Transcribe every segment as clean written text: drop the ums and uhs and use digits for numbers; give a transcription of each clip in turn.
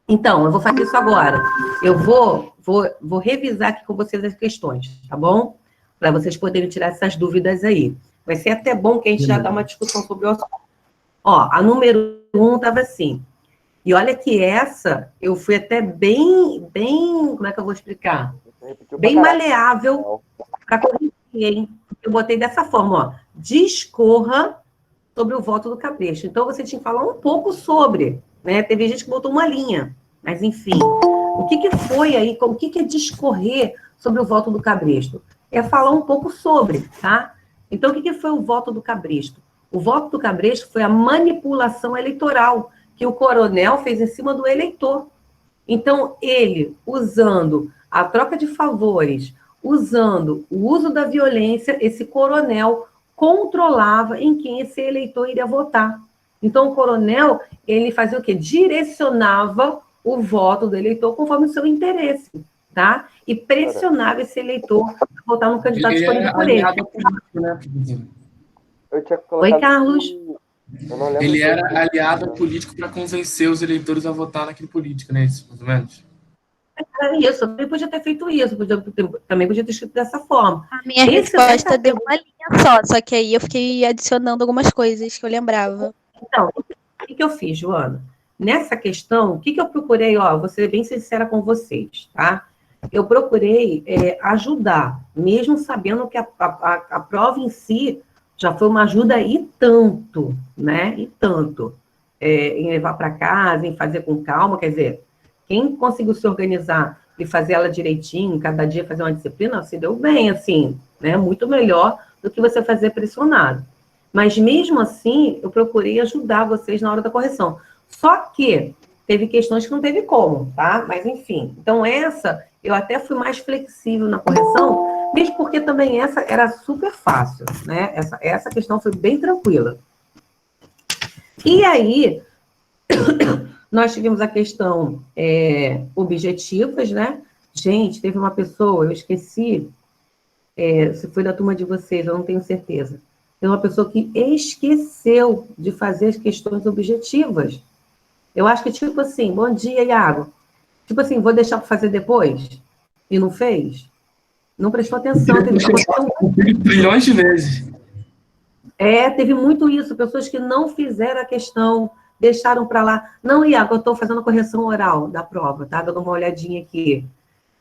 Então, eu vou fazer isso agora. Eu vou revisar aqui com vocês as questões, tá bom? Para vocês poderem tirar essas dúvidas aí. Vai ser até bom que a gente já dá uma discussão sobre o assunto. Ó, a número 1 estava assim. E olha que essa, eu fui até bem, como é que eu vou explicar? Bem maleável para corrigir, hein? Eu botei dessa forma, ó. Discorra sobre o voto do Cabresto. Então, você tinha que falar um pouco sobre, né? Teve gente que botou uma linha, mas enfim. O que foi aí, o que é discorrer sobre o voto do Cabresto? É falar um pouco sobre, tá? Então, o que foi o voto do Cabresto? O voto do Cabresto foi a manipulação eleitoral que o coronel fez em cima do eleitor. Então, ele, usando a troca de favores, usando o uso da violência, esse coronel controlava em quem esse eleitor iria votar. Então, o coronel, ele fazia o quê? Direcionava o voto do eleitor conforme o seu interesse, tá? E pressionava esse eleitor a votar no candidato escolhido por ele. Né? Oi, Carlos. Ele era aliado político para convencer os eleitores a votar naquele político, né? Isso, mais ou menos. Era isso, eu também podia ter feito isso, também podia ter escrito dessa forma. A minha resposta deu uma linha só que aí eu fiquei adicionando algumas coisas que eu lembrava. Então, o que eu fiz, Joana? Nessa questão, o que eu procurei? Ó, vou ser bem sincera com vocês, tá? Eu procurei ajudar, mesmo sabendo que a prova em si já foi uma ajuda e tanto, né? E tanto. Em levar para casa, em fazer com calma, quer dizer, quem conseguiu se organizar e fazer ela direitinho, cada dia fazer uma disciplina, se deu bem, assim, né? Muito melhor do que você fazer pressionado. Mas mesmo assim, eu procurei ajudar vocês na hora da correção. Só que teve questões que não teve como, tá? Mas enfim. Então essa, eu até fui mais flexível na correção, mesmo porque também essa era super fácil, né? Essa questão foi bem tranquila. E aí, nós tivemos a questão objetivas, né? Gente, teve uma pessoa, eu esqueci, se foi da turma de vocês, eu não tenho certeza. Tem uma pessoa que esqueceu de fazer as questões objetivas. Eu acho que, tipo assim, bom dia, Iago. Tipo assim, vou deixar para fazer depois? E não fez? Não prestou atenção. Trilhões de vezes. Teve muito isso. Pessoas que não fizeram a questão, deixaram para lá. Não, Iago, eu estou fazendo a correção oral da prova, tá? Dando uma olhadinha aqui.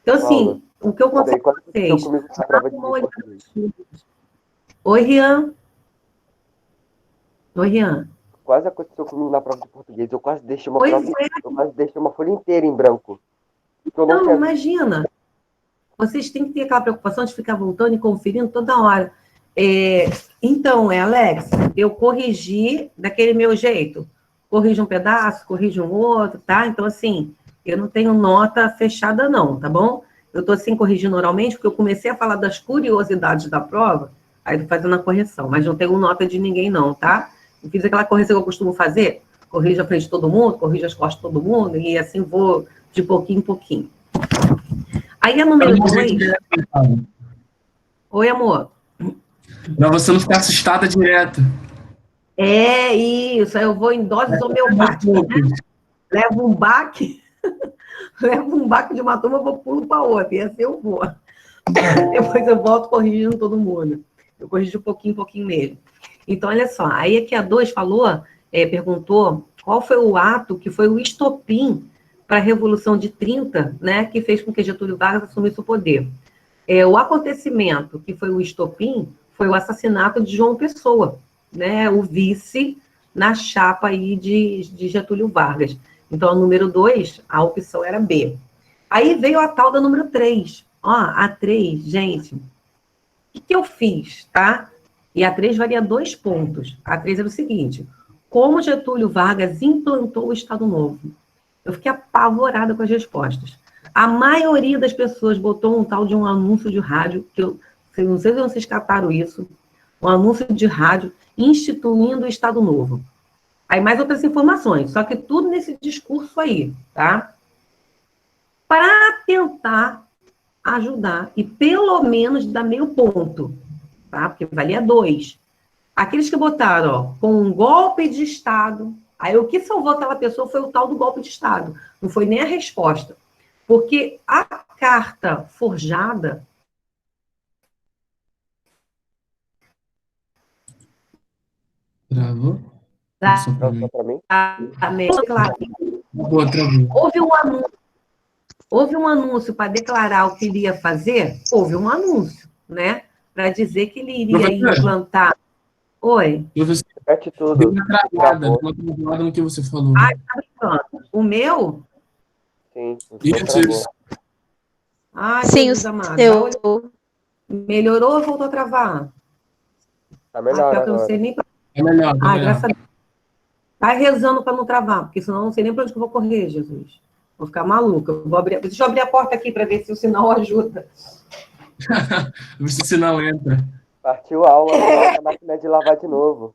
Então, assim, o que eu consigo com vocês... Oi, Rian. Oi, Rian. Quase aconteceu comigo na prova de português. Eu quase deixei uma folha inteira em branco. Não, imagina. Vocês têm que ter aquela preocupação de ficar voltando e conferindo toda hora. Então, Alex, eu corrigi daquele meu jeito. Corrijo um pedaço, corrijo um outro, tá? Então, assim, eu não tenho nota fechada, não, tá bom? Eu estou, assim, corrigindo oralmente, porque eu comecei a falar das curiosidades da prova, aí estou fazendo a correção, mas não tenho nota de ninguém, não, tá? Eu fiz aquela correção que eu costumo fazer, corrijo a frente de todo mundo, corrijo as costas de todo mundo, e assim vou de pouquinho em pouquinho. Aí a número 2... Oi, amor. Pra você não ficar assustada direto. Isso, eu vou em doses homeopáticas, né? Levo um baque de uma turma, eu vou pulo para outra, e assim eu vou. Depois eu volto corrigindo todo mundo. Eu corrijo pouquinho em pouquinho mesmo. Então, olha só, aí aqui a 2 falou, perguntou qual foi o ato que foi o estopim para a Revolução de 30, né, que fez com que Getúlio Vargas assumisse o poder. O acontecimento que foi o estopim foi o assassinato de João Pessoa, né, o vice na chapa aí de Getúlio Vargas. Então, a número 2, a opção era B. Aí veio a tal da número 3. Ó, a 3, gente, o que eu fiz, tá? E a 3 valia 2 pontos. A 3 era o seguinte: como Getúlio Vargas implantou o Estado Novo? Eu fiquei apavorada com as respostas. A maioria das pessoas botou um tal de um anúncio de rádio, que eu não sei se vocês cataram isso, um anúncio de rádio instituindo o Estado Novo. Aí mais outras informações, só que tudo nesse discurso aí, tá? Para tentar ajudar e pelo menos dar meio ponto, tá? Porque valia 2. Aqueles que botaram, ó, com um golpe de Estado, Aí o que salvou aquela pessoa foi o tal do golpe de Estado. Não foi nem a resposta. Porque a carta forjada... Travou? Tá. Só pra mim. Claro. Boa, travou. Houve um anúncio para declarar o que ele ia fazer? Houve um anúncio, né? Para dizer que ele iria implantar... Oi? Professor, repete tudo. deu uma travada no que você falou. Ah, tá brincando. O meu? Sim, Isso. Ai, Sim, Jesus o amado. seu. Melhorou ou voltou a travar? Tá melhor pior que eu não agora. sei nem pra... É melhor, tá melhor. Graças a Deus. Tá rezando para não travar, porque senão eu não sei nem para onde que eu vou correr, Jesus. Vou ficar maluca. Deixa eu abrir a porta aqui para ver se o sinal ajuda. Ver se o sinal entra. Partiu a aula, coloca a máquina de lavar de novo.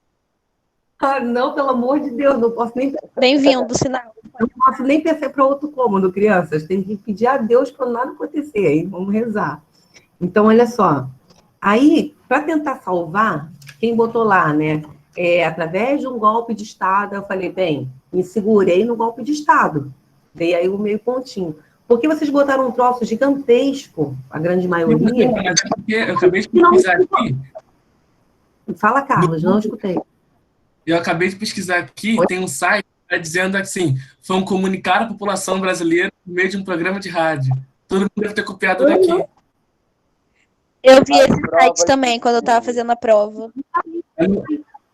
Ah, não, pelo amor de Deus, não posso nem... Bem-vindo, sinal. Não posso nem pensar para outro cômodo, crianças. Tem que pedir a Deus para nada acontecer, aí vamos rezar. Então, olha só. Aí, para tentar salvar, quem botou lá, né? Através de um golpe de Estado, eu falei, bem, me segurei no golpe de Estado. Dei aí o meio pontinho. Porque vocês botaram um troço gigantesco, a grande maioria. Mas é porque eu acabei de pesquisar aqui. Fala, Carlos, não escutei. Eu acabei de pesquisar aqui, tem um site que está dizendo assim, foi um comunicado à população brasileira por meio de um programa de rádio. Todo mundo deve ter copiado daqui. Eu vi esse site também, quando eu estava fazendo a prova.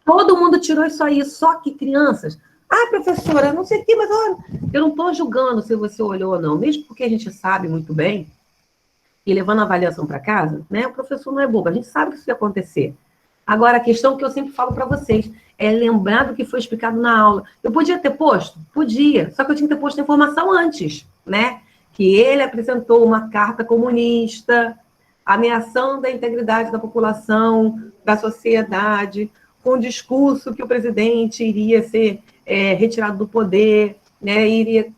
Todo mundo tirou isso aí, só que crianças... Ah, professora, não sei o que, mas olha, eu não estou julgando se você olhou ou não, mesmo porque a gente sabe muito bem, e levando a avaliação para casa, né? O professor não é bobo, a gente sabe que isso ia acontecer. Agora, a questão que eu sempre falo para vocês é lembrar do que foi explicado na aula. Eu podia ter posto? Podia, só que eu tinha que ter posto a informação antes, né? Que ele apresentou uma carta comunista, ameaçando a integridade da população, da sociedade, com o discurso que o presidente iria ser retirado do poder, né? Iria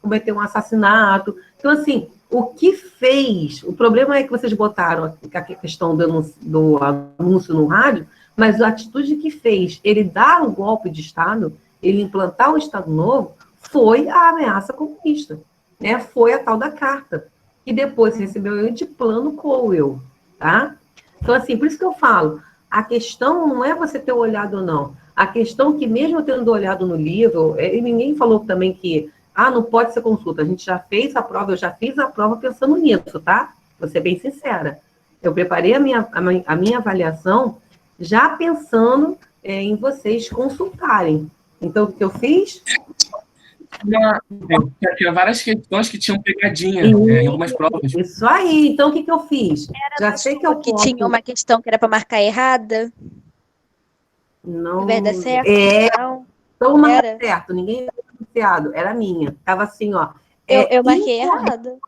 cometer um assassinato. Então, assim, o que fez... O problema é que vocês botaram a questão do anúncio no rádio, mas a atitude que fez ele dar o golpe de Estado, ele implantar o Estado Novo, foi a ameaça comunista, né? Foi a tal da carta, que depois recebeu de plano Cowell, tá? Então, assim, por isso que eu falo, a questão não é você ter olhado ou não. A questão que, mesmo tendo olhado no livro, e ninguém falou também que não pode ser consulta. A gente já fez a prova, eu já fiz a prova pensando nisso, tá? Vou ser bem sincera. Eu preparei a minha avaliação já pensando em vocês consultarem. Então, o que eu fiz? Tinha várias questões que tinham pegadinha em algumas provas. Isso aí. Então, o que eu fiz? Já sei que eu que tinha uma questão que era para marcar errada. Não. Em vez de certo. Não. Então, não era certo. Ninguém era anunciado. Era minha. Tava assim, ó. Eu marquei errada.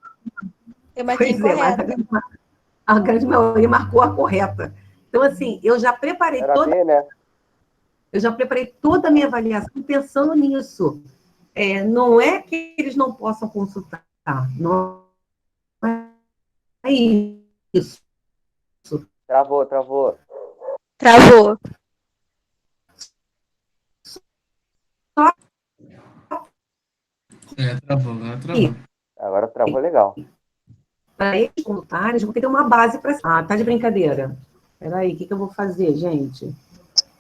Eu marquei incorreta. A grande maioria marcou a correta. Então, assim, eu já preparei Eu já preparei toda a minha avaliação pensando nisso. Não é que eles não possam consultar. Não é isso. Travou. Travou. Travou. Agora travou legal. Para eles consultarem, vão ter que ter uma base para... tá de brincadeira. Peraí, o que eu vou fazer, gente?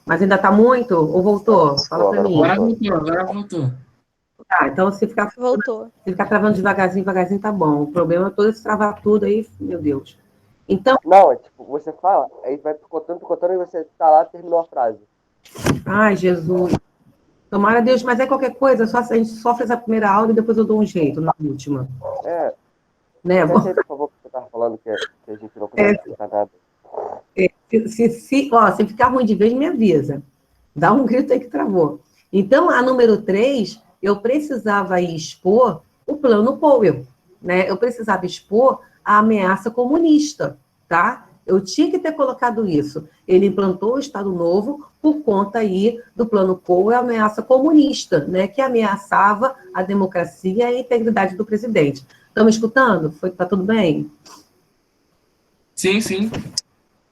Mas ainda tá muito? Ou voltou? Fala para mim. Agora voltou. Tá, então se ficar travando devagarzinho, tá bom. O problema é todo esse travar tudo aí, meu Deus. Então... Não, tipo, você fala, aí vai contando, e você tá lá e terminou a frase. Ai, Jesus. Tomara Deus, mas qualquer coisa, a gente só fez a primeira aula e depois eu dou um jeito na última. Né? Por favor, que você tava falando que a gente não consegue explicar nada. Se ficar ruim de vez, me avisa. Dá um grito aí que travou. Então, a número 3, eu precisava expor o plano Powell, né? Eu precisava expor a ameaça comunista, tá? Eu tinha que ter colocado isso. Ele implantou o Estado Novo por conta aí do plano Powell, a ameaça comunista, né? Que ameaçava a democracia e a integridade do presidente. Estão me escutando? Tá tudo bem? Sim.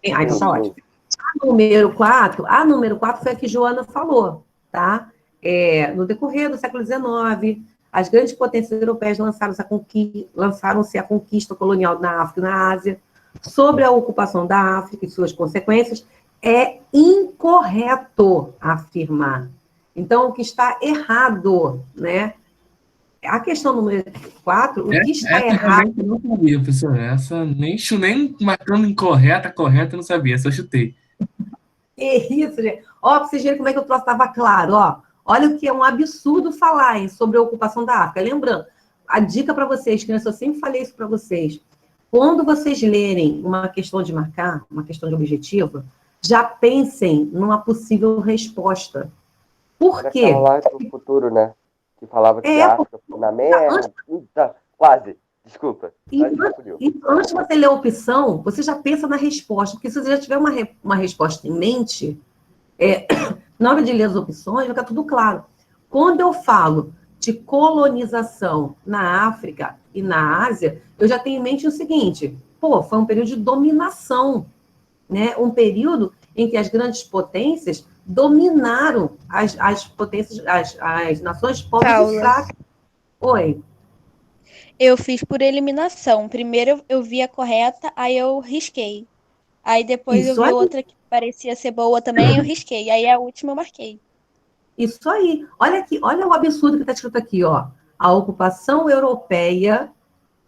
Então tá ótimo. A número 4 foi a que Joana falou, tá? no decorrer do século XIX, as grandes potências europeias lançaram-se à conquista colonial na África e na Ásia. Sobre a ocupação da África e suas consequências, é incorreto afirmar. Então, o que está errado, né? A questão número 4, o que está errado... Eu não sabia, professor. Essa nem marcando incorreta, correta, eu não sabia, só chutei. É isso, gente. Ó, para vocês verem como é que o troço estava claro, ó. Olha o que é um absurdo falar, hein, sobre a ocupação da África. Lembrando, a dica para vocês, crianças, eu sempre falei isso para vocês. Quando vocês lerem uma questão de marcar, uma questão de objetivo, já pensem numa possível resposta. Por quê? Aquela lá do futuro, né? Que falava que a África foi na merda. Quase. Desculpa. Antes de você ler a opção, você já pensa na resposta. Porque se você já tiver uma resposta em mente, na hora de ler as opções, vai ficar tudo claro. Quando eu falo de colonização na África e na Ásia, eu já tenho em mente o seguinte: foi um período de dominação, né? Um período em que as grandes potências dominaram as potências, as nações pobres e fracas. Oi. Eu fiz por eliminação. Primeiro eu vi a correta, aí eu risquei. Aí depois eu vi outra que parecia ser boa também, eu risquei. Aí a última eu marquei. Isso aí. Olha aqui, olha o absurdo que está escrito aqui, ó. A ocupação europeia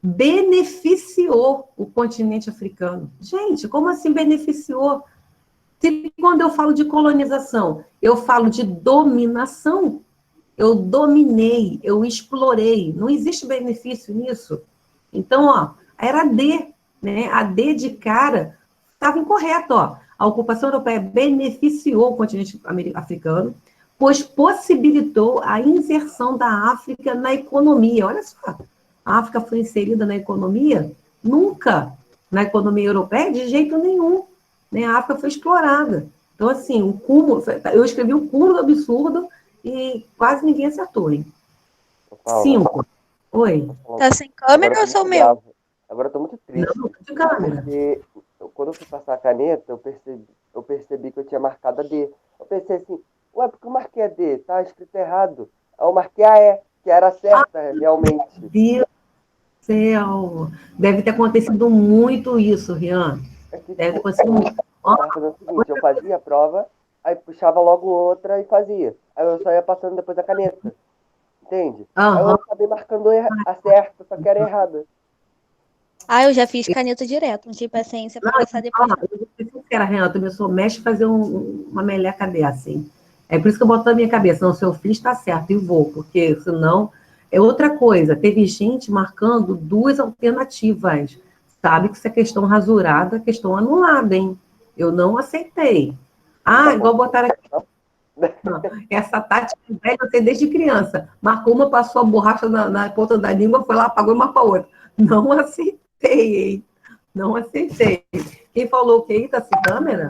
beneficiou o continente africano. Gente, como assim beneficiou? Se quando eu falo de colonização, eu falo de dominação, eu dominei, eu explorei. Não existe benefício nisso. Então, ó, era D, né? A D de cara estava incorreto, ó. A ocupação europeia beneficiou o continente africano, pois possibilitou a inserção da África na economia. Olha só, a África foi inserida na economia? Nunca. Na economia europeia, de jeito nenhum. Né? A África foi explorada. Então, assim, o cúmulo, eu escrevi um cúmulo absurdo e quase ninguém acertou, hein? 5. Oi. Tá sem câmera ou sou meu? Agora eu tô muito triste. Não, de câmera. Porque quando eu fui passar a caneta, eu percebi que eu tinha marcado a D. Eu pensei assim, ué, porque eu marquei a D? Tá escrito errado. Aí eu marquei a E, que era certa, realmente. Meu Deus do céu. Deve ter acontecido muito isso, Rian. Deve ter acontecido muito. O seguinte, eu fazia a prova, aí puxava logo outra e fazia. Aí eu só ia passando depois a caneta. Entende? Aí eu acabei marcando a certa, só que era errada. Eu já fiz caneta direto, não tive paciência para passar depois. Eu vou ser sincera, Renata, eu sou mestre fazer uma meleca dessa, hein? É por isso que eu boto na minha cabeça, não, se eu fiz, tá certo, e vou, porque senão... É outra coisa, teve gente marcando 2 alternativas. Sabe que isso é questão rasurada, questão anulada, hein? Eu não aceitei. Igual botaram aqui. Não, essa tática velha eu sei desde criança. Marcou uma, passou a borracha na ponta da língua, foi lá, apagou e marcou a outra. Não aceitei, hein? Não aceitei. Quem falou o que? Tá sem câmera?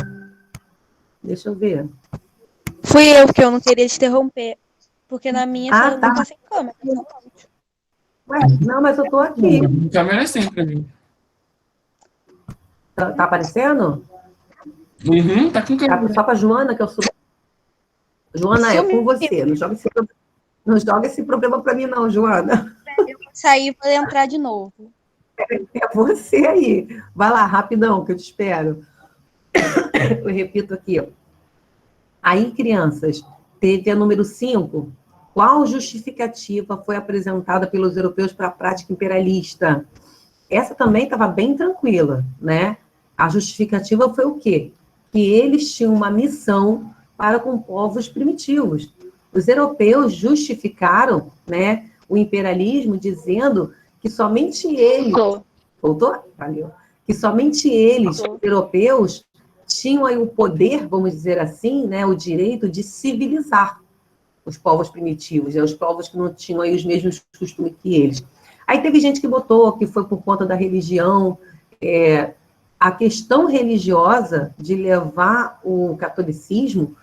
Deixa eu ver. Fui eu, porque eu não queria te interromper. Porque na minha só não tá sem câmera. Ué, não, mas eu tô aqui. A câmera é sempre pra mim. Tá aparecendo? Uhum, tá com câmera. Só pra Joana, que eu sou... Joana, é com você. Não joga esse problema pra mim, não, Joana. Eu vou sair e vou entrar de novo. É você aí. Vai lá, rapidão, que eu te espero. Eu repito aqui. Aí, crianças, teve a número 5. Qual justificativa foi apresentada pelos europeus para a prática imperialista? Essa também estava bem tranquila, né? A justificativa foi o quê? Que eles tinham uma missão para com povos primitivos. Os europeus justificaram, né, o imperialismo dizendo que somente eles... Voltou? Valeu. Que somente eles, os europeus, tinham aí o poder, vamos dizer assim, né, o direito de civilizar os povos primitivos, né, os povos que não tinham aí os mesmos costumes que eles. Aí teve gente que botou que foi por conta da religião. A questão religiosa de levar o catolicismo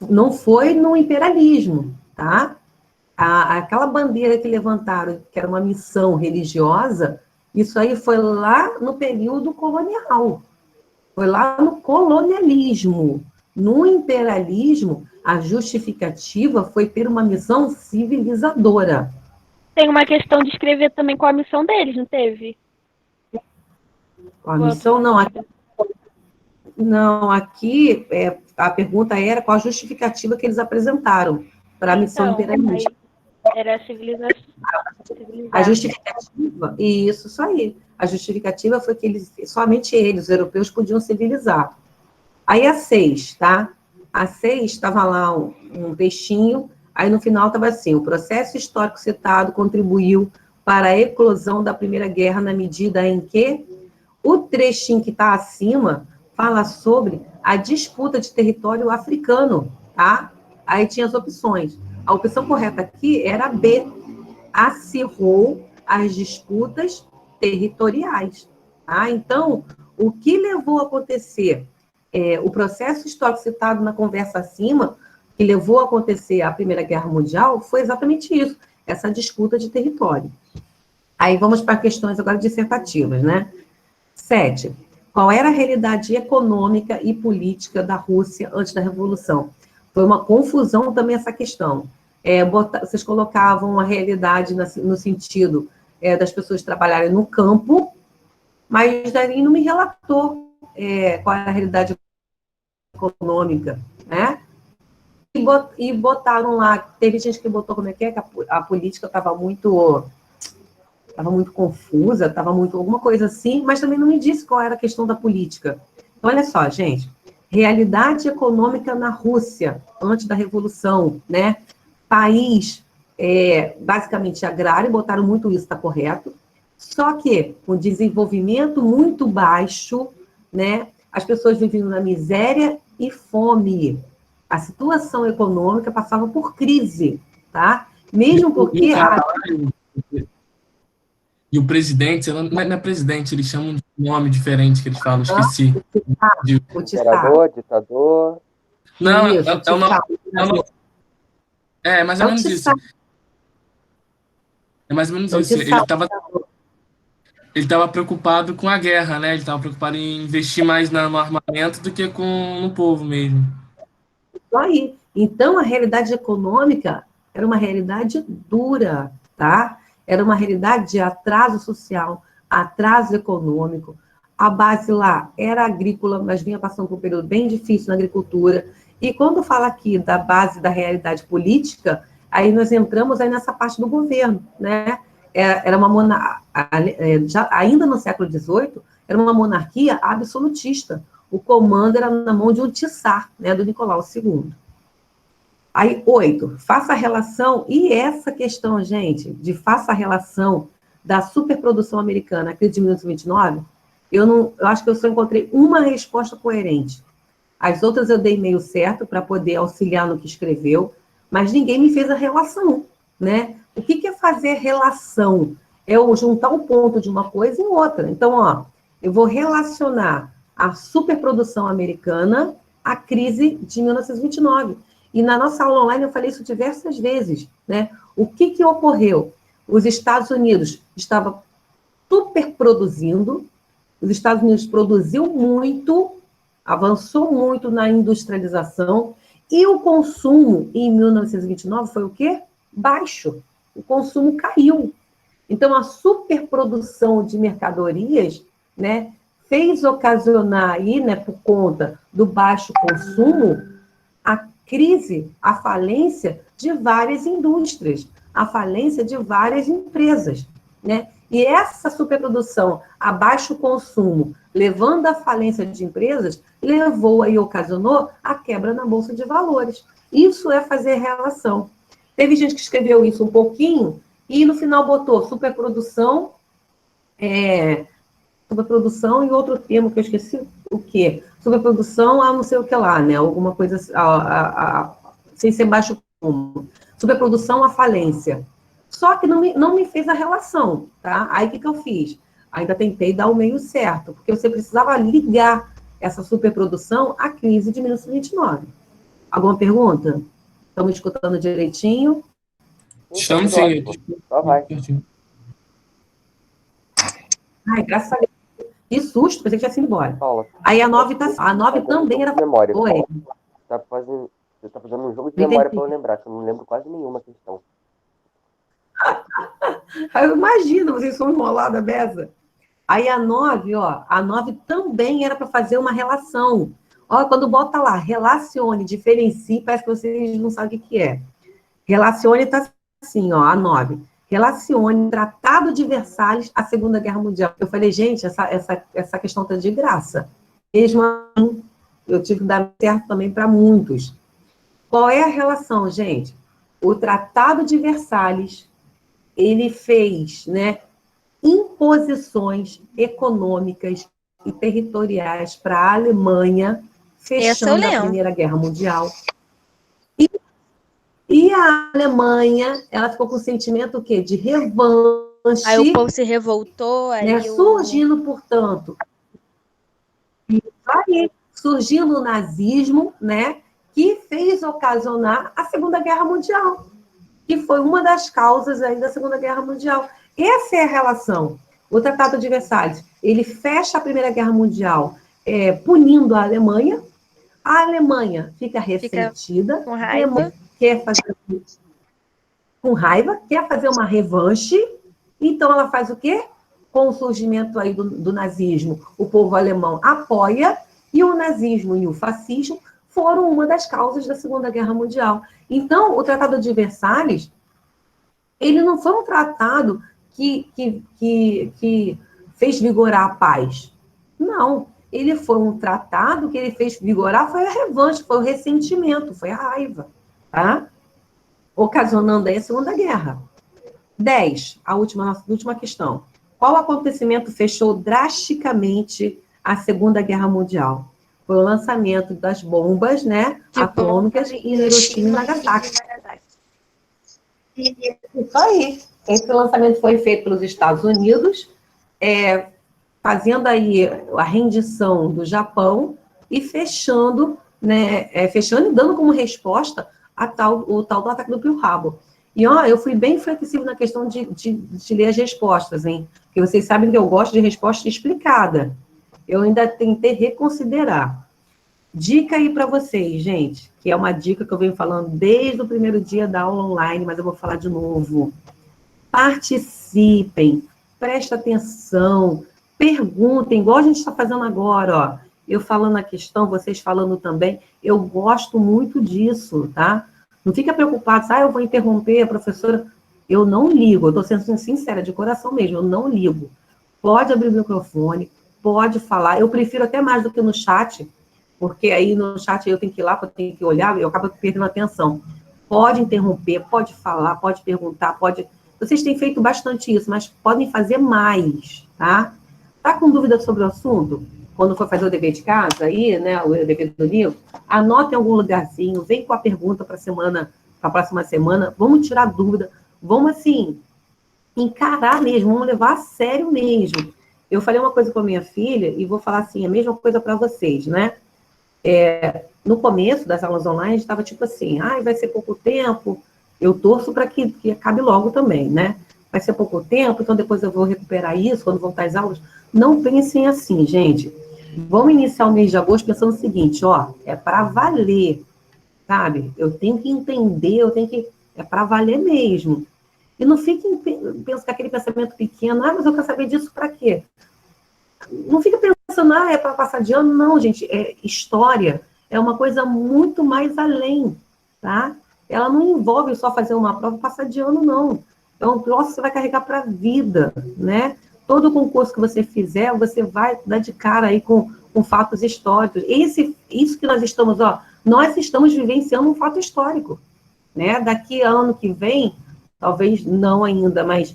não foi no imperialismo, tá? Aquela bandeira que levantaram, que era uma missão religiosa, isso aí foi lá no período colonial. Foi lá no colonialismo. No imperialismo, A justificativa foi ter uma missão civilizadora. Tem uma questão de escrever também qual a missão deles, não teve? A missão não, aqui a pergunta era qual a justificativa que eles apresentaram para a missão imperialista. Era a civilização. A justificativa, isso aí. A justificativa foi que somente eles, os europeus, podiam civilizar. Aí a 6, tá? A 6 estava lá um textinho, aí no final estava assim: o processo histórico citado contribuiu para a eclosão da Primeira Guerra na medida em que o trechinho que está acima fala sobre a disputa de território africano, tá? Aí tinha as opções. A opção correta aqui era a B, acirrou as disputas territoriais, tá? Então, o que levou a acontecer o processo histórico citado na conversa acima, que levou a acontecer a Primeira Guerra Mundial, foi exatamente isso, essa disputa de território. Aí vamos para questões agora dissertativas, né? 7. Qual era a realidade econômica e política da Rússia antes da Revolução? Foi uma confusão também essa questão. Vocês colocavam a realidade no sentido das pessoas trabalharem no campo, mas daí não me relatou qual era a realidade econômica, né? E botaram lá, teve gente que botou como é que a política estava muito confusa, estava muito alguma coisa assim, mas também não me disse qual era a questão da política. Então, olha só, gente, realidade econômica na Rússia, antes da Revolução, né? País basicamente agrário, botaram muito isso, está correto, só que com desenvolvimento muito baixo, né? As pessoas viviam na miséria e fome. A situação econômica passava por crise, tá? Mesmo porque... E o presidente, não é presidente, eles chamam de um nome diferente que eles falam, esqueci. Ditador. Não, isso, é o nome. É mais ou menos isso. É mais ou menos isso. Ele estava preocupado com a guerra, né? Ele estava preocupado em investir mais no armamento do que no povo mesmo. Isso aí. Então, a realidade econômica era uma realidade dura, tá? Era uma realidade de atraso social, atraso econômico. A base lá era agrícola, mas vinha passando por um período bem difícil na agricultura. E quando fala aqui da base da realidade política, aí nós entramos aí nessa parte do governo, né? Era uma ainda no século XVIII, era uma monarquia absolutista. O comando era na mão de um Tsar, né, do Nicolau II. Aí, 8, faça a relação, e essa questão, gente, de faça a relação da superprodução americana, a crise de 1929, eu acho que eu só encontrei uma resposta coerente. As outras eu dei meio certo para poder auxiliar no que escreveu, mas ninguém me fez a relação, né? O que é fazer relação? É eu juntar um ponto de uma coisa em outra. Então, ó, eu vou relacionar a superprodução americana à crise de 1929. E na nossa aula online eu falei isso diversas vezes, né? O que ocorreu? Os Estados Unidos estavam superproduzindo, os Estados Unidos produziu muito, avançou muito na industrialização, e o consumo em 1929 foi o quê? Baixo. O consumo caiu. Então, a superprodução de mercadorias, né, fez ocasionar aí, né, por conta do baixo consumo, a crise, a falência de várias indústrias, a falência de várias empresas, né? E essa superprodução a baixo consumo, levando à falência de empresas, levou e ocasionou a quebra na Bolsa de Valores. Isso é fazer relação. Teve gente que escreveu isso um pouquinho e no final botou superprodução, superprodução e outro termo que eu esqueci o quê? Superprodução a não sei o que lá, né? Alguma coisa sem ser baixo consumo. Superprodução a falência. Só que não me fez a relação, tá? Aí o que eu fiz? Ainda tentei dar o meio certo, porque você precisava ligar essa superprodução à crise de 1929. Alguma pergunta? Estamos escutando direitinho? Estamos sim. Só vai. Ai, graças a Deus. Que susto, pensei que tinha ido embora. Paula, Aí a 9 tá. A 9 também era. memória. Oi. Tá fazendo Você tá fazendo um jogo de Não memória entendi. para eu lembrar, que eu não lembro quase nenhuma questão. Aí eu imagino, vocês são enrolada beça. Aí a 9, ó, a 9 também era para fazer uma relação. Ó, quando bota lá, relacione, diferencie, parece que vocês não sabem o que é. Relacione está assim, ó, a 9. Relacione o Tratado de Versalhes à Segunda Guerra Mundial. Eu falei, gente, essa questão está de graça. Mesmo assim, eu tive que dar certo também para muitos. Qual é a relação, gente? O Tratado de Versalhes, ele fez, né, imposições econômicas e territoriais para a Alemanha, Essa eu fechando a lembro. Primeira Guerra Mundial. E a Alemanha, ela ficou com o sentimento o quê? De revanche, Aí o povo se revoltou, né? aí Surgindo, portanto, aí, surgindo o nazismo, né? Que fez ocasionar a Segunda Guerra Mundial, que foi uma das causas aí da Segunda Guerra Mundial. Essa é a relação. O Tratado de Versalhes, ele fecha a Primeira Guerra Mundial punindo a Alemanha fica ressentida, com raiva. quer fazer com raiva, quer fazer uma revanche, então ela faz o quê? Com o surgimento aí do nazismo, o povo alemão apoia, e o nazismo e o fascismo foram uma das causas da Segunda Guerra Mundial. Então, o Tratado de Versalhes, ele não foi um tratado que fez vigorar a paz. Não. Ele foi um tratado que ele fez vigorar, foi a revanche, foi o ressentimento, foi a raiva. Tá? Ocasionando aí a Segunda Guerra. 10, a última questão. Qual acontecimento fechou drasticamente a Segunda Guerra Mundial? Foi o lançamento das bombas, né, atômicas em Hiroshima e Nagasaki. Isso aí. Esse lançamento foi feito pelos Estados Unidos, fazendo aí a rendição do Japão e fechando, né, fechando e dando como resposta o tal do ataque do Pearl Harbor. E, ó, eu fui bem flexível na questão de ler as respostas, hein? Porque vocês sabem que eu gosto de resposta explicada. Eu ainda tentei reconsiderar. Dica aí para vocês, gente, que é uma dica que eu venho falando desde o primeiro dia da aula online, mas eu vou falar de novo. Participem, prestem atenção, perguntem, igual a gente está fazendo agora, ó. Eu falando a questão, vocês falando também. Eu gosto muito disso, tá? Não fica preocupado, eu vou interromper a professora. Eu não ligo, eu estou sendo sincera, de coração mesmo, eu não ligo. Pode abrir o microfone, pode falar. Eu prefiro até mais do que no chat, porque aí no chat eu tenho que ir lá, eu tenho que olhar, eu acabo perdendo a atenção. Pode interromper, pode falar, pode perguntar, pode... Vocês têm feito bastante isso, mas podem fazer mais, tá? Tá com dúvida sobre o assunto? Quando for fazer o dever de casa, aí, né, o dever do livro, anote em algum lugarzinho, vem com a pergunta para a próxima semana, vamos tirar dúvida, vamos, assim, encarar mesmo, vamos levar a sério mesmo. Eu falei uma coisa com a minha filha e vou falar, assim, a mesma coisa para vocês, né? No começo das aulas online, estava tipo assim, vai ser pouco tempo, eu torço para que acabe logo também, né? Vai ser pouco tempo, então depois eu vou recuperar isso quando voltar às aulas. Não pensem assim, gente. Vamos iniciar o mês de agosto pensando o seguinte, ó, é para valer, sabe? Eu tenho que entender, é para valer mesmo. E não fiquem pensando com aquele pensamento pequeno, mas eu quero saber disso para quê? Não fica pensando, é para passar de ano, não, gente. História é uma coisa muito mais além, tá? Ela não envolve só fazer uma prova e passar de ano, não. É um troço que você vai carregar para a vida, né? Todo concurso que você fizer, você vai dar de cara aí com fatos históricos. Isso que nós estamos, nós estamos vivenciando um fato histórico, né? Daqui a ano que vem, talvez não ainda, mas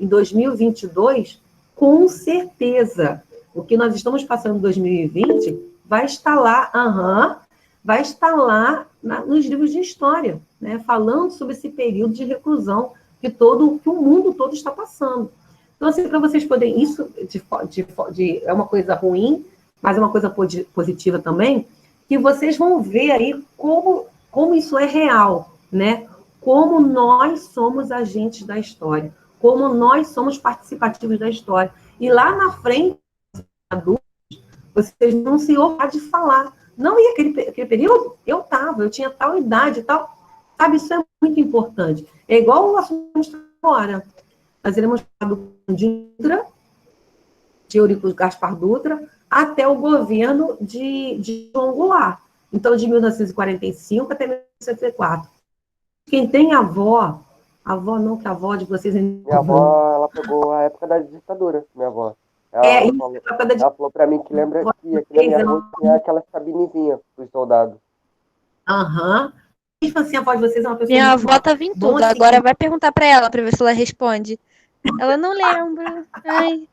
em 2022, com certeza, o que nós estamos passando em 2020 vai estar lá, nos livros de história, né? Falando sobre esse período de reclusão que o mundo todo está passando. Então, assim, para vocês poderem... Isso é uma coisa ruim, mas é uma coisa positiva também, que vocês vão ver aí como isso é real, né? Como nós somos agentes da história, como nós somos participativos da história. E lá na frente, adultos, vocês vão se orgulhar de falar Não, e aquele período, eu tinha tal idade e tal. Sabe, isso é muito importante. É igual o assunto agora. Nós iremos falar do Dutra, de Eurico Gaspar Dutra, até o governo de João Goulart. Então, de 1945 até 1964. Quem tem avó não, que a avó de vocês... Minha avó, ela pegou a época da ditadura, minha avó. Ela falou pra mim que lembra que aqui na minha rua tinha aquelas cabinezinhas pros soldados. Aham. Mesmo assim, a avó de vocês é uma pessoa... Minha avó tava em tudo. assim, Agora vai perguntar pra ela pra ver se ela responde. Ela não lembra. Ai,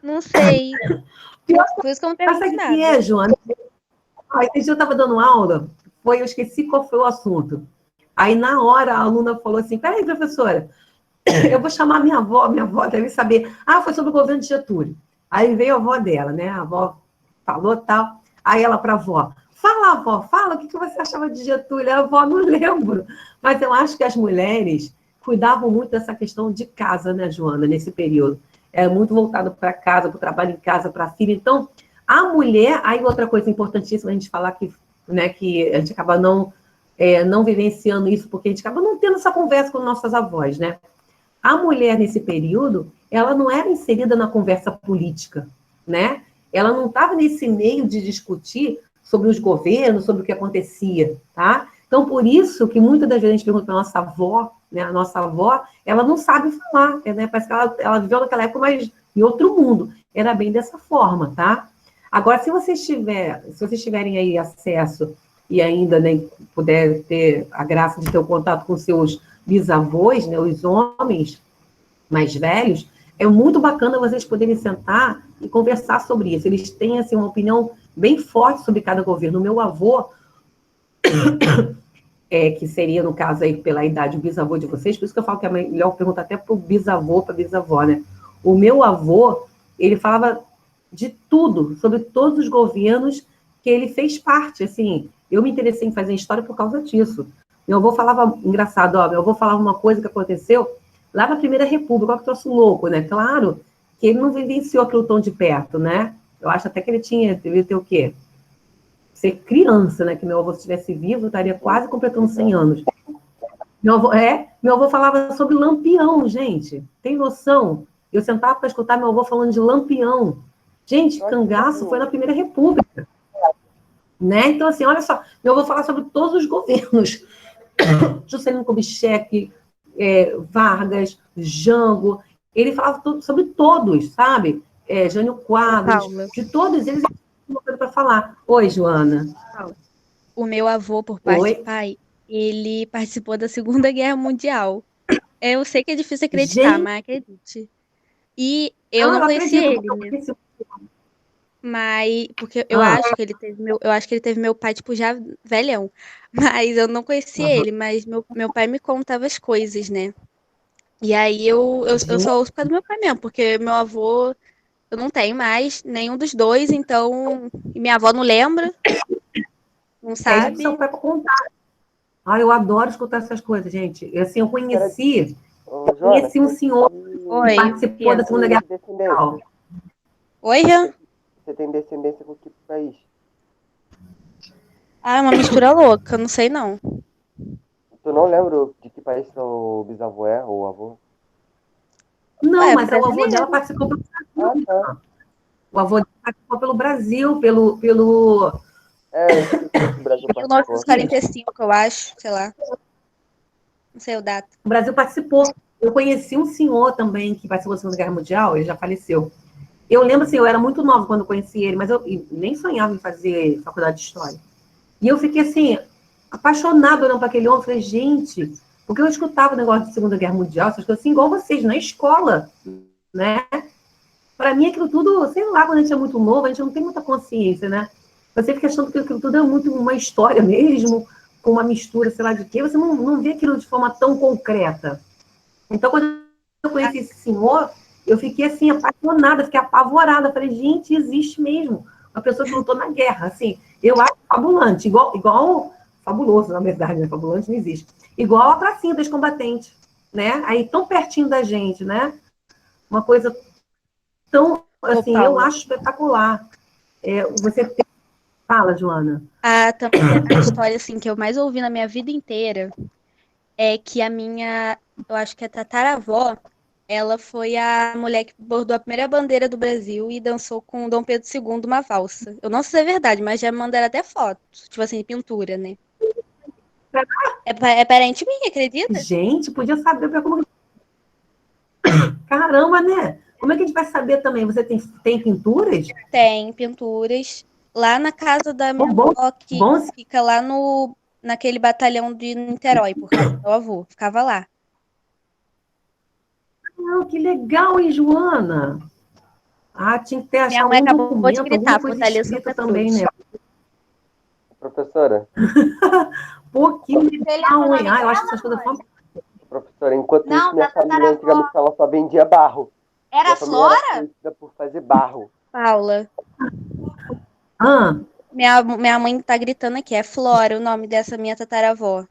não sei. Por isso que eu não pergunto nada. Que é, Joana? Esse dia eu estava dando aula, eu esqueci qual foi o assunto. Aí, na hora, a aluna falou assim, peraí, professora, eu vou chamar minha avó deve saber. Ah, foi sobre o governo de Getúlio. Aí veio a avó dela, né? A avó falou tal. Aí ela para a avó, fala, avó, fala, o que você achava de Getúlio? A avó, não lembro. Mas eu acho que as mulheres cuidavam muito dessa questão de casa, né, Joana, nesse período. É muito voltado para casa, para o trabalho em casa, para a filha. Então, a mulher, aí outra coisa importantíssima a gente falar que, né, que a gente acaba não vivenciando isso, porque a gente acaba não tendo essa conversa com nossas avós, né? A mulher, nesse período, ela não era inserida na conversa política, né? Ela não estava nesse meio de discutir sobre os governos, sobre o que acontecia, tá? Então, por isso que muitas das vezes a gente pergunta para a nossa avó, né? A nossa avó, ela não sabe falar, né? Parece que ela viveu naquela época, mas em outro mundo. Era bem dessa forma, tá? Agora, se vocês tiverem aí acesso e ainda, né, puder ter a graça de ter o contato com seus bisavós, né, os homens mais velhos, é muito bacana vocês poderem sentar e conversar sobre isso. Eles têm, assim, uma opinião bem forte sobre cada governo. O meu avô, que seria, no caso, aí, pela idade, o bisavô de vocês, por isso que eu falo que é melhor perguntar até para o bisavô, para a bisavó, né? O meu avô, ele falava de tudo, sobre todos os governos que ele fez parte, assim. Eu me interessei em fazer história por causa disso. Meu avô falava, engraçado, meu avô falava uma coisa que aconteceu lá na Primeira República, olha que troço louco, né? Claro que ele não vivenciou aquilo tão de perto, né? Eu acho até que ele devia ter o quê? Ser criança, né? Que meu avô, se estivesse vivo, estaria quase completando 100 anos. Meu avô falava sobre Lampião, gente. Tem noção? Eu sentava para escutar meu avô falando de Lampião. Gente, cangaço foi na Primeira República. Né? Então, assim, olha só, eu vou falar sobre todos os governos. Juscelino Kubitschek, Vargas, Jango, ele falava sobre todos, sabe? Jânio Quadros, de todos eles, ele tinha uma coisa para falar. Oi, Joana. O meu avô, por parte de pai, ele participou da Segunda Guerra Mundial. Eu sei que é difícil acreditar, mas acredite. E eu não conheci ele, né? Mas, porque eu acho que ele teve meu pai, tipo, já velhão. Mas eu não conheci ele, mas meu pai me contava as coisas, né? E aí eu só ouço por causa do meu pai mesmo, porque meu avô, eu não tenho mais nenhum dos dois, então. E minha avó não lembra, não sabe. Seu pai para contar. Eu adoro escutar essas coisas, gente. Assim, eu conheci um senhor que participou da Segunda Guerra Mundial. Oi, Jean? Você tem descendência com que país? É uma mistura louca, não sei não. Tu não lembra de que país seu bisavô ou avô? Não, mas o avô dela participou pelo Brasil. Tá. O avô dela participou pelo Brasil, pelo... o Brasil 1945, eu acho, sei lá. Não sei o data. O Brasil participou. Eu conheci um senhor também que participou da Segunda Guerra Mundial, ele já faleceu. Eu lembro, assim, eu era muito nova quando eu conheci ele, mas eu nem sonhava em fazer faculdade de História. E eu fiquei, assim, apaixonada olhando para aquele homem. Falei, gente, porque eu escutava o negócio de Segunda Guerra Mundial, essas coisas assim, igual vocês, na escola, né? Para mim, aquilo tudo, sei lá, quando a gente é muito novo, a gente não tem muita consciência, né? Você fica achando que aquilo tudo é muito uma história mesmo, com uma mistura, sei lá de quê, você não vê aquilo de forma tão concreta. Então, quando eu conheci esse senhor, eu fiquei, assim, apaixonada, fiquei apavorada. Falei, gente, existe mesmo uma pessoa que lutou na guerra, assim. Eu acho fabulante, igual fabuloso, na verdade, né? Fabulante não existe. Igual a pracinha dos combatentes, né? Aí, tão pertinho da gente, né? Uma coisa tão, assim, eu acho espetacular. Você tem Fala, Joana. A história assim, que eu mais ouvi na minha vida inteira é que eu acho que a tataravó, ela foi a mulher que bordou a primeira bandeira do Brasil e dançou com o Dom Pedro II uma valsa. Eu não sei se é verdade, mas já me mandaram até foto, tipo assim, pintura, né? É parente minha, acredita? Gente, podia saber como. Caramba, né? Como é que a gente vai saber também? Você tem pinturas? Tem pinturas lá na casa da minha Bom, avó, que bom. fica lá naquele batalhão de Niterói, por causa do meu avô, ficava lá. Não, que legal, hein, Joana? Ah, tinha que ter Minha achar mãe algum acabou de documento, alguma gritar, coisa Fortaleza escrita Santa também, né? Cruz. Professora, Pô, que legal, hein? Telefone Ah, eu acho dela, essas coisas amor? professora, enquanto isso, Não, minha da família tataravó. antigamente ela só vendia barro. Era Minha família era Flora? conhecida por fazer barro. Paula, Ah, minha mãe tá gritando aqui, é Flora o nome dessa minha tataravó.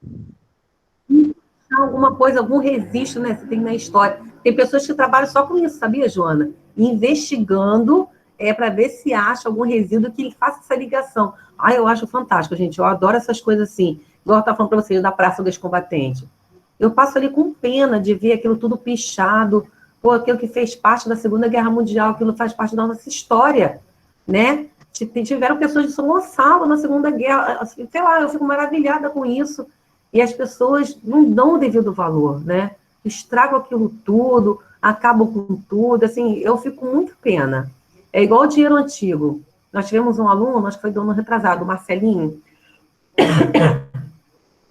alguma coisa, algum registro, né? Você tem na história. Tem pessoas que trabalham só com isso, sabia, Joana? Investigando para ver se acha algum resíduo que faça essa ligação. Ah, eu acho fantástico, gente. Eu adoro essas coisas assim. Igual eu estava falando para vocês da Praça dos Combatentes. Eu passo ali com pena de ver aquilo tudo pichado, pô, aquilo que fez parte da Segunda Guerra Mundial, aquilo faz parte da nossa história, né? Tiveram pessoas de São Gonçalo na Segunda Guerra, sei lá, eu fico maravilhada com isso. E as pessoas não dão o devido valor, né? Estragam aquilo tudo, acabam com tudo, assim, eu fico com muita pena. É igual o dinheiro antigo. Nós tivemos um aluno, acho que foi do ano retrasado, o Marcelinho.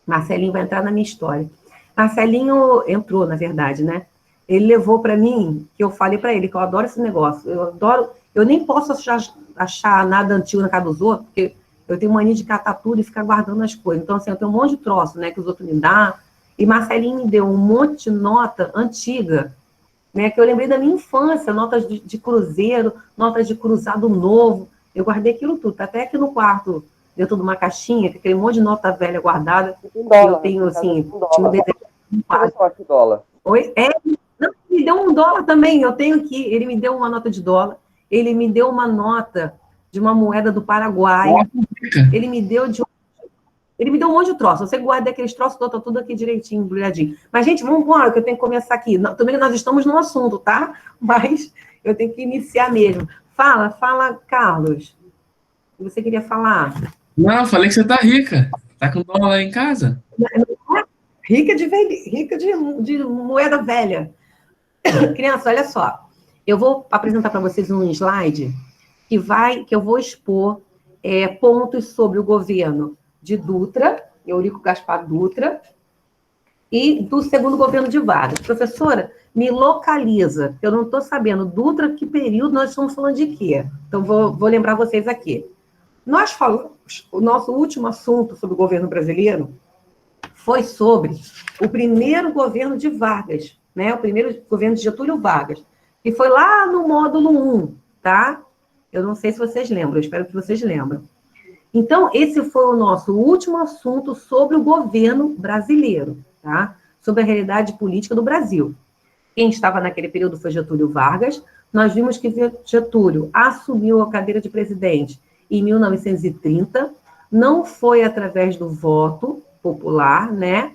Marcelinho vai entrar na minha história. Marcelinho entrou, na verdade, né? Ele levou para mim, que eu falei para ele, que eu adoro esse negócio. Eu adoro, eu nem posso achar nada antigo na casa dos outros, porque eu tenho mania de catar tudo e ficar guardando as coisas. Então, assim, eu tenho um monte de troço, né, que os outros me dão. E Marcelinho me deu um monte de nota antiga, né, que eu lembrei da minha infância, notas de cruzeiro, notas de cruzado novo. Eu guardei aquilo tudo, tá até aqui no quarto, dentro de uma caixinha, com aquele monte de nota velha guardada. Em Eu dólar, tenho, aqui em casa assim, tem um tinha um dólar. desenho de um Deixa eu ver quadro. se eu acho o dólar. Oi? Não, ele me deu $1 também, eu tenho aqui. Ele me deu uma nota de dólar, ele me deu uma nota de uma moeda do Paraguai, ele me deu de ele me deu um monte de troço. Você guarda aqueles troços, tá tudo aqui direitinho, embrulhadinho. Mas, gente, vamos embora, que eu tenho que começar aqui. Também nós estamos no assunto, tá? Mas eu tenho que iniciar mesmo. Fala, Carlos. Você queria falar? Não, falei que você tá rica. Tá com dólar lá em casa? Rica de moeda velha. Criança, olha só. Eu vou apresentar para vocês um slide que eu vou expor pontos sobre o governo de Dutra, Eurico Gaspar Dutra, e do segundo governo de Vargas. Professora, me localiza. Eu não estou sabendo, Dutra, que período nós estamos falando de quê? Então, vou lembrar vocês aqui. Nós falamos, o nosso último assunto sobre o governo brasileiro foi sobre o primeiro governo de Vargas, né? O primeiro governo de Getúlio Vargas, que foi lá no módulo 1, tá? Eu não sei se vocês lembram, eu espero que vocês lembram. Então, esse foi o nosso último assunto sobre o governo brasileiro, tá? Sobre a realidade política do Brasil. Quem estava naquele período foi Getúlio Vargas. Nós vimos que Getúlio assumiu a cadeira de presidente em 1930, não foi através do voto popular, né?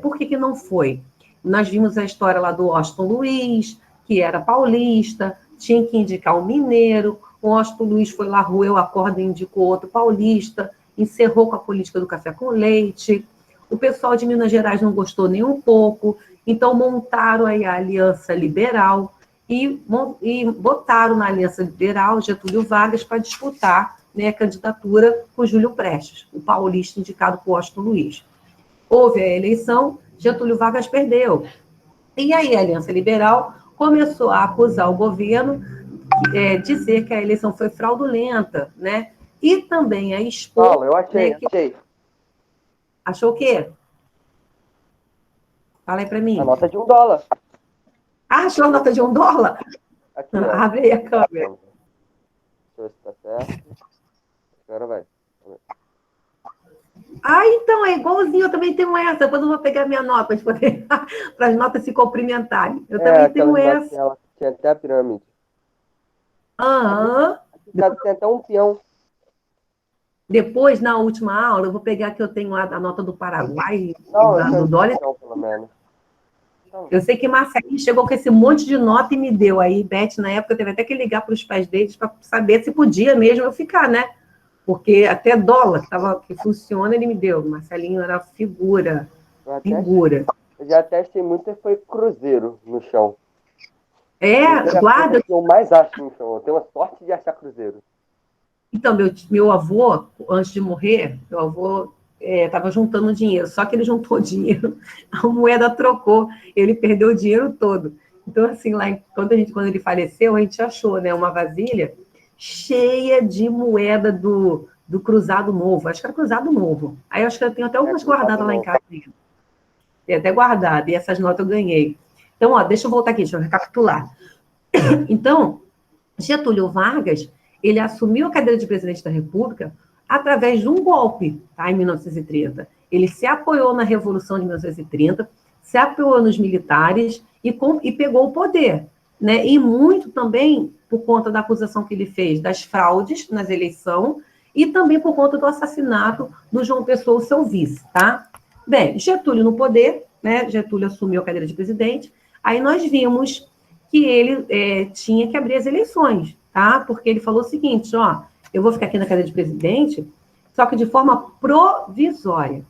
Por que não foi? Nós vimos a história lá do Washington Luiz, que era paulista, tinha que indicar um mineiro, o Washington Luiz foi lá, roeu a corda e indicou outro paulista, encerrou com a política do café com leite. O pessoal de Minas Gerais não gostou nem um pouco, então montaram aí a Aliança Liberal e botaram na Aliança Liberal Getúlio Vargas para disputar, né, a candidatura com Júlio Prestes, o paulista indicado por Washington Luiz. Houve a eleição, Getúlio Vargas perdeu. E aí a Aliança Liberal começou a acusar o governo, dizer que a eleição foi fraudulenta, né? E também a expor... Paulo, eu achei, né, achei. Achou o quê? Fala aí para mim. A nota de $1. Achou a nota de $1? Aqui, ó. Abre aí a câmera. Deixa eu ver se tá certo. Agora vai. Ah, então, é igualzinho, eu também tenho essa. Depois eu vou pegar minha nota para as notas se cumprimentarem. Eu também tenho essa. Ela tinha até a pirâmide. Aham. Aqui em casa tem até um peão. Depois, na última aula, eu vou pegar que eu tenho a nota do Paraguai, Não, do dólar. não, pelo menos. Eu sei que Marcelinho chegou com esse monte de nota e me deu. Aí, Beth, na época, teve até que ligar para os pais deles para saber se podia mesmo eu ficar, né? Porque até dólar que funciona, ele me deu. Marcelinho era figura. Figura. Eu já testei muito e foi cruzeiro no chão. Guarda. É eu mais acho no chão. Eu tenho a sorte de achar cruzeiro. Então, meu avô, antes de morrer, meu avô estava juntando dinheiro, só que ele juntou dinheiro, a moeda trocou, ele perdeu o dinheiro todo. Então, assim, quando ele faleceu, a gente achou, né, uma vasilha cheia de moeda do Cruzado Novo. Acho que era Cruzado Novo. Aí, acho que eu tenho até algumas guardadas lá em casa. Tem até guardado, e essas notas eu ganhei. Então, deixa eu voltar aqui, deixa eu recapitular. Então, Getúlio Vargas, ele assumiu a cadeira de presidente da República através de um golpe, tá, em 1930. Ele se apoiou na Revolução de 1930, se apoiou nos militares e pegou o poder, né? E muito também por conta da acusação que ele fez das fraudes nas eleições e também por conta do assassinato do João Pessoa, seu vice, tá? Bem, Getúlio no poder, né? Getúlio assumiu a cadeira de presidente, aí nós vimos que ele tinha que abrir as eleições, tá? Porque ele falou o seguinte, eu vou ficar aqui na cadeira de presidente, só que de forma provisória.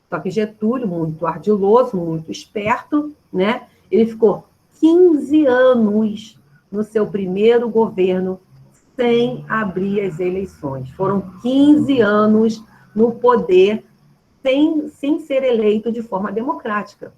Só que Getúlio, muito ardiloso, muito esperto, né? Ele ficou 15 anos no seu primeiro governo sem abrir as eleições. Foram 15 anos no poder sem ser eleito de forma democrática.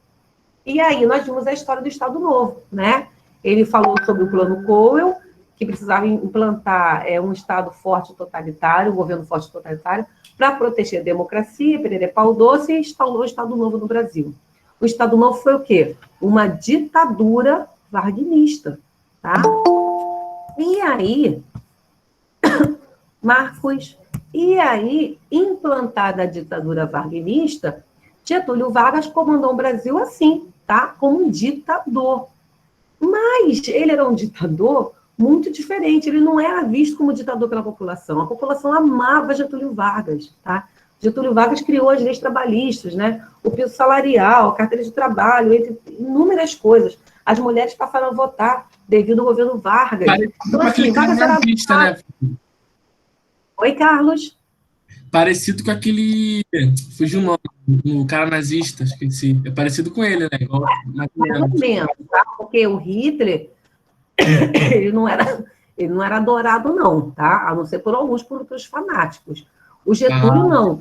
E aí nós vimos a história do Estado Novo, né? Ele falou sobre o Plano Collor, que precisava implantar um Estado forte e totalitário, um governo forte e totalitário, para proteger a democracia, perder pau doce, e instalou o Estado Novo no Brasil. O Estado Novo foi o quê? Uma ditadura varguinista, tá? E aí, Marcos, implantada a ditadura varguinista, Getúlio Vargas comandou o Brasil assim, tá? Como um ditador. Mas ele era um ditador muito diferente, ele não era visto como ditador pela população. A população amava Getúlio Vargas, tá? Getúlio Vargas criou as leis trabalhistas, né? O piso salarial, a carteira de trabalho, entre inúmeras coisas. As mulheres passaram a votar devido ao governo Vargas. Então, assim, Vargas era... né? Oi, Carlos. Parecido com aquele... Fugiu o nome, no cara nazista, esqueci. É parecido com ele, né? Igual, mais ou menos, tá? Porque o Hitler, ele não era adorado, não, tá? A não ser por alguns, por outros fanáticos. O Getúlio, não.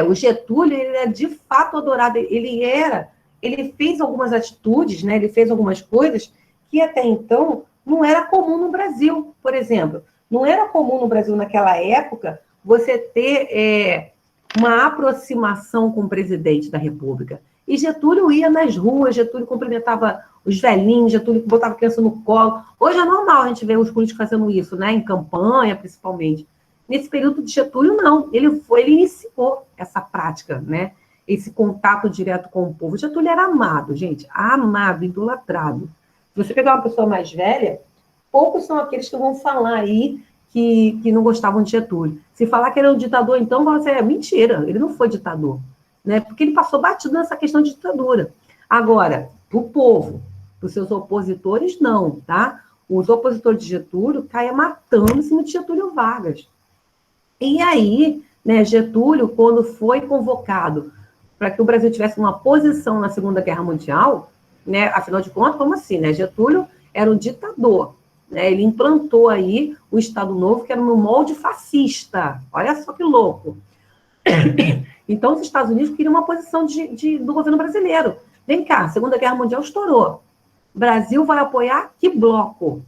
O Getúlio, ele é de fato adorado. Ele fez algumas atitudes, né? Ele fez algumas coisas que até então não era comum no Brasil. Por exemplo, não era comum no Brasil naquela época você ter uma aproximação com o presidente da República. E Getúlio ia nas ruas, Getúlio cumprimentava os velhinhos, Getúlio botava a criança no colo. Hoje é normal a gente ver os políticos fazendo isso, né? Em campanha, principalmente. Nesse período de Getúlio, não. Ele iniciou essa prática, né? Esse contato direto com o povo. Getúlio era amado, gente. Amado, idolatrado. Se você pegar uma pessoa mais velha, poucos são aqueles que vão falar aí que não gostavam de Getúlio. Se falar que ele era um ditador, então, você é mentira. Ele não foi ditador, né? Porque ele passou batido nessa questão de ditadura. Agora, para o povo, para os seus opositores, não, tá? Os opositores de Getúlio caíam matando em cima de Getúlio Vargas. E aí, né, Getúlio, quando foi convocado para que o Brasil tivesse uma posição na Segunda Guerra Mundial, né, afinal de contas, como assim, né? Getúlio era um ditador, né? Ele implantou aí o Estado Novo, que era no molde fascista. Olha só que louco. Então, os Estados Unidos queriam uma posição do governo brasileiro. Vem cá, a Segunda Guerra Mundial estourou. O Brasil vai apoiar que bloco? O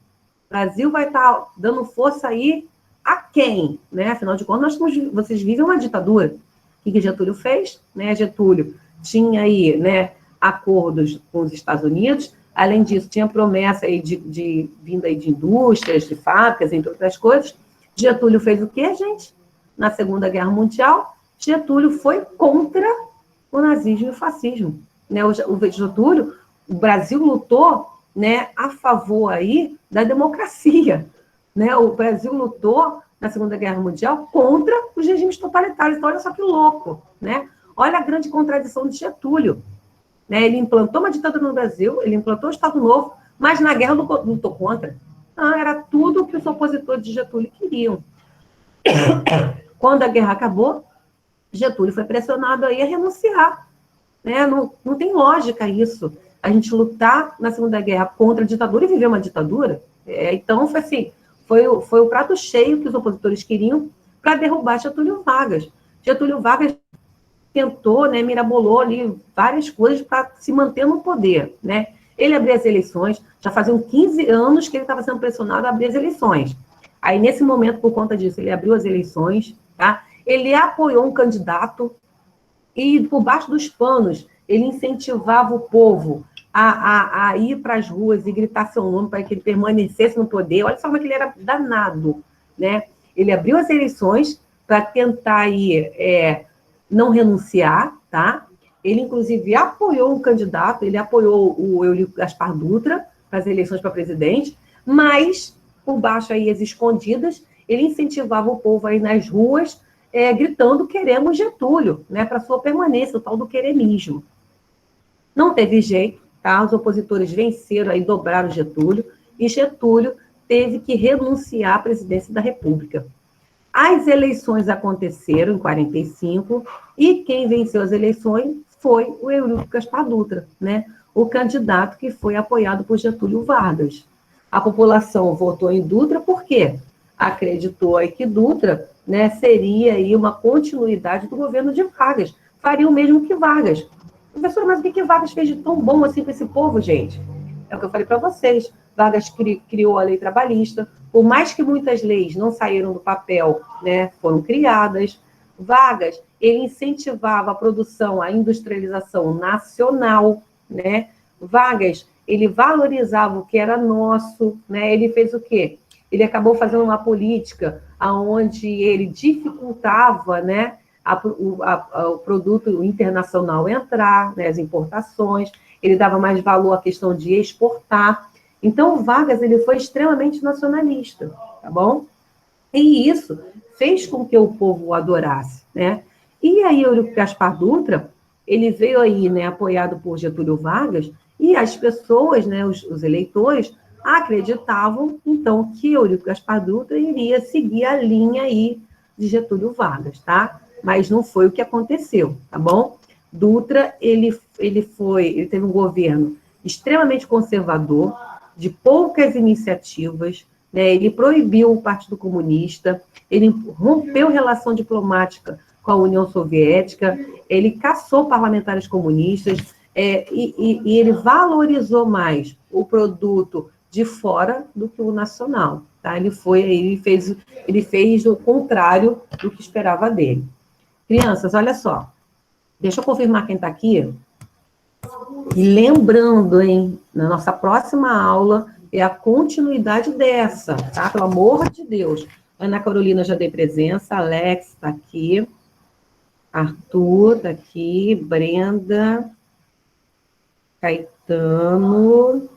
Brasil vai estar dando força aí a quem? Né? Afinal de contas, vocês vivem uma ditadura. O que Getúlio fez? Né? Getúlio tinha aí, né, acordos com os Estados Unidos. Além disso, tinha promessa aí de vinda aí de indústrias, de fábricas, entre outras coisas. Getúlio fez o quê, gente? Na Segunda Guerra Mundial, Getúlio foi contra o nazismo e o fascismo. Né? O Getúlio, o Brasil lutou, né, a favor aí da democracia. Né? O Brasil lutou na Segunda Guerra Mundial contra os regimes totalitários. Então, olha só que louco, né? Olha a grande contradição de Getúlio. Né? Ele implantou uma ditadura no Brasil, ele implantou o Estado Novo, mas na guerra lutou contra. Não, era tudo o que os opositores de Getúlio queriam. Quando a guerra acabou, Getúlio foi pressionado aí a renunciar. Né? Não tem lógica isso. A gente lutar na Segunda Guerra contra a ditadura e viver uma ditadura. Então, foi assim, foi o prato cheio que os opositores queriam para derrubar Getúlio Vargas. Getúlio Vargas tentou, né, mirabolou ali várias coisas para se manter no poder. Né? Ele abriu as eleições, já faziam 15 anos que ele estava sendo pressionado a abrir as eleições. Aí, nesse momento, por conta disso, ele abriu as eleições, tá? Ele apoiou um candidato e, por baixo dos panos, ele incentivava o povo a ir para as ruas e gritar seu nome para que ele permanecesse no poder. Olha só como ele era danado, né? Ele abriu as eleições para tentar aí, não renunciar, tá? Ele, inclusive, apoiou um candidato, ele apoiou o Eulio Gaspar Dutra para as eleições para presidente, mas, por baixo aí, as escondidas, ele incentivava o povo aí nas ruas, gritando, queremos Getúlio, né, para sua permanência, o tal do queremismo. Não teve jeito, tá? Os opositores venceram, aí dobraram Getúlio, e Getúlio teve que renunciar à presidência da República. As eleições aconteceram em 45, e quem venceu as eleições foi o Eulio Gaspar Dutra, né? O candidato que foi apoiado por Getúlio Vargas. A população votou em Dutra por quê? Acreditou aí que Dutra, né, seria aí uma continuidade do governo de Vargas, faria o mesmo que Vargas. Professor, mas o que Vargas fez de tão bom assim para esse povo, gente? É o que eu falei para vocês. Vargas criou a lei trabalhista, por mais que muitas leis não saíram do papel, né, foram criadas. Vargas, ele incentivava a produção, a industrialização nacional, né? Vargas, ele valorizava o que era nosso, né? Ele fez o quê? Ele acabou fazendo uma política onde ele dificultava, né, o produto internacional entrar, né, as importações, ele dava mais valor à questão de exportar. Então, o Vargas, ele foi extremamente nacionalista, tá bom? E isso fez com que o povo o adorasse, né? E aí, o Gaspar Dutra, ele veio aí, né, apoiado por Getúlio Vargas, e as pessoas, né, os eleitores, acreditavam, então, que Eurico Gaspar Dutra iria seguir a linha aí de Getúlio Vargas, tá? Mas não foi o que aconteceu, tá bom? Dutra, ele teve um governo extremamente conservador, de poucas iniciativas, né? Ele proibiu o Partido Comunista, ele rompeu relação diplomática com a União Soviética, ele caçou parlamentares comunistas, e ele valorizou mais o produto de fora do que o nacional, tá? Ele fez o contrário do que esperava dele. Crianças, olha só, deixa eu confirmar quem está aqui. E lembrando, hein, na nossa próxima aula é a continuidade dessa, tá? Pelo amor de Deus. Ana Carolina já dei presença, Alex está aqui, Arthur está aqui, Brenda, Caetano.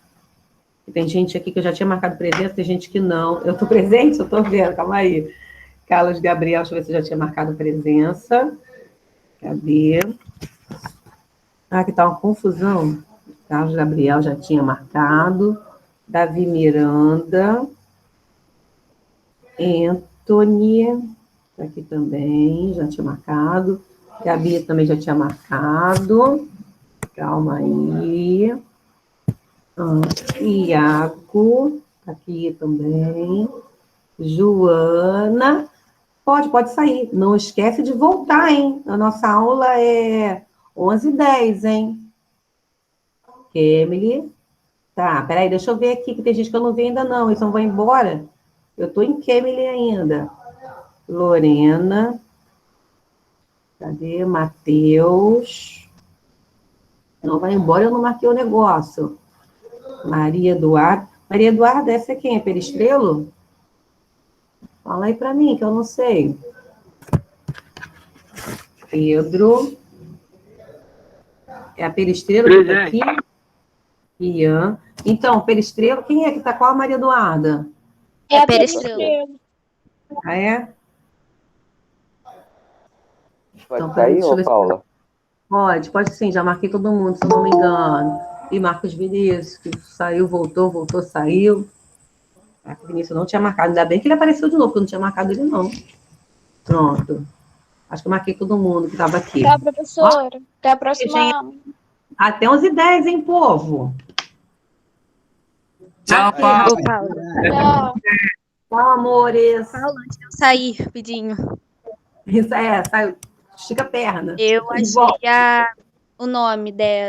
Tem gente aqui que eu já tinha marcado presença, tem gente que não. Eu estou presente? Eu estou vendo, calma aí. Carlos Gabriel, deixa eu ver se eu já tinha marcado presença. Cadê? Ah, que tá uma confusão. Carlos Gabriel já tinha marcado. Davi Miranda. Anthony, tá aqui também, já tinha marcado. Gabi também já tinha marcado. Calma aí. Iago, tá aqui também. Joana. Pode sair. Não esquece de voltar, hein? A nossa aula é 11h10, hein? Emily. Tá, peraí, deixa eu ver aqui, que tem gente que eu não vi ainda não. Eles não vão embora? Eu tô em Emily ainda. Lorena. Cadê? Matheus. Não vai embora, eu não marquei o negócio. Maria Eduarda. Maria Eduarda, essa é quem? É Peristrelo? Fala aí para mim, que eu não sei. Pedro. É a Peristrelo que está aqui? Ian. Então, Peristrelo, quem é que está com a Maria Eduarda? É a Peristrelo. Ah, é? Pode Então, peraí, sair, deixa eu ô ver se Paula? pode sim, já marquei todo mundo, se eu não me engano. E Marcos Vinícius, que saiu, voltou, saiu. Marcos Vinícius eu não tinha marcado, ainda bem que ele apareceu de novo, porque eu não tinha marcado ele, não. Pronto. Acho que eu marquei todo mundo que estava aqui. Tá, professora. Até a próxima. Até 11h10, hein, povo? Tchau, Marquei, Paula. Ô, Paula. Tchau. Tchau, amores. Paula, antes de eu sair, rapidinho. Isso saiu. Estica a perna. Eu E volta. achei o nome dela.